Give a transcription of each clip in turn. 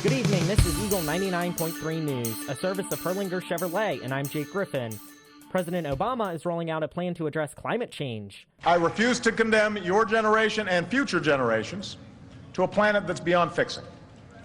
Good evening, this is Eagle 99.3 News, a service of Hurlinger Chevrolet, and I'm Jake Griffin. President Obama is rolling out a plan to address climate change. I refuse to condemn your generation and future generations to a planet that's beyond fixing.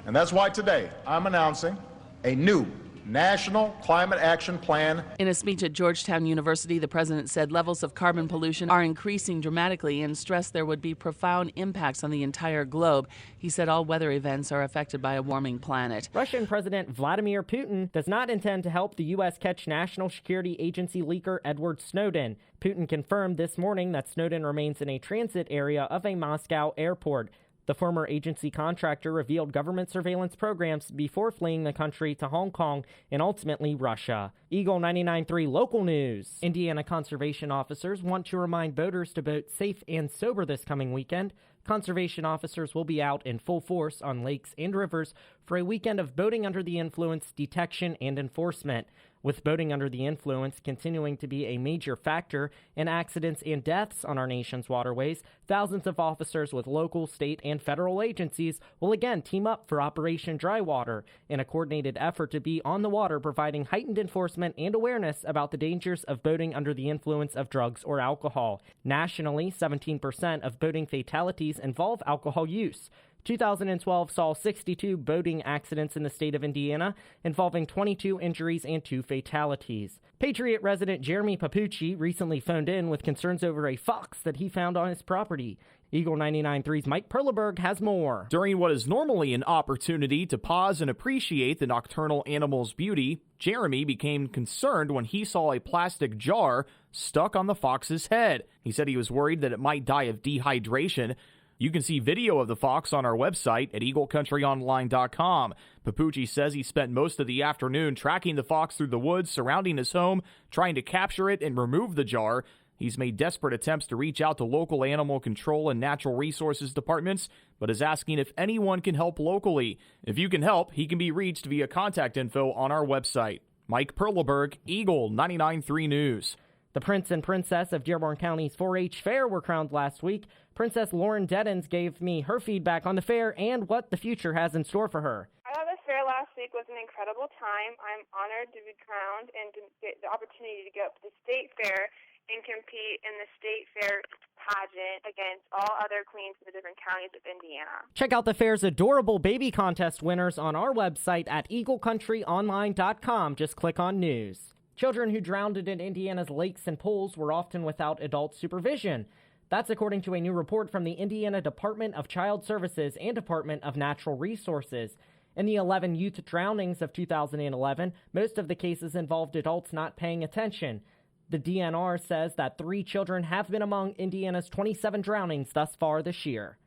And that's why today I'm announcing a new National Climate Action Plan. In a speech at Georgetown University, the president said levels of carbon pollution are increasing dramatically and stressed there would be profound impacts on the entire globe. He said all weather events are affected by a warming planet. Russian President Vladimir Putin does not intend to help the U.S. catch National Security Agency leaker Edward Snowden. Putin confirmed this morning that Snowden remains in a transit area of a Moscow airport. The former agency contractor revealed government surveillance programs before fleeing the country to Hong Kong and ultimately Russia. Eagle 99.3 local news. Indiana conservation officers want to remind boaters to boat safe and sober this coming weekend. Conservation officers will be out in full force on lakes and rivers for a weekend of boating under the influence detection and enforcement. With boating under the influence continuing to be a major factor in accidents and deaths on our nation's waterways, thousands of officers with local, state, and federal agencies will again team up for Operation Dry Water in a coordinated effort to be on the water providing heightened enforcement and awareness about the dangers of boating under the influence of drugs or alcohol. Nationally, 17% of boating fatalities involve alcohol use. 2012 saw 62 boating accidents in the state of Indiana, involving 22 injuries and 2 fatalities. Patriot resident Jeremy Papucci recently phoned in with concerns over a fox that he found on his property. Eagle 99.3's Mike Perleberg has more. During what is normally an opportunity to pause and appreciate the nocturnal animal's beauty, Jeremy became concerned when he saw a plastic jar stuck on the fox's head. He said he was worried that it might die of dehydration. You can see video of the fox on our website at eaglecountryonline.com. Papucci says he spent most of the afternoon tracking the fox through the woods surrounding his home, trying to capture it and remove the jar. He's made desperate attempts to reach out to local animal control and natural resources departments, but is asking if anyone can help locally. If you can help, he can be reached via contact info on our website. Mike Perleberg, Eagle 99.3 News. The Prince and Princess of Dearborn County's 4-H Fair were crowned last week. Princess Lauren Deddens gave me her feedback on the fair and what the future has in store for her. I thought the fair last week was an incredible time. I'm honored to be crowned and to get the opportunity to go up to the state fair and compete in the state fair pageant against all other queens from the different counties of Indiana. Check out the fair's adorable baby contest winners on our website at eaglecountryonline.com. Just click on news. Children who drowned in Indiana's lakes and pools were often without adult supervision. That's according to a new report from the Indiana Department of Child Services and Department of Natural Resources. In the 11 youth drownings of 2011, most of the cases involved adults not paying attention. The DNR says that 3 children have been among Indiana's 27 drownings thus far this year.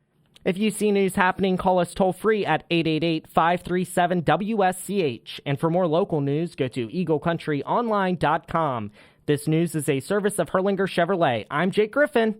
If you see news happening, call us toll-free at 888-537-WSCH. And for more local news, go to eaglecountryonline.com. This news is a service of Hurlinger Chevrolet. I'm Jake Griffin.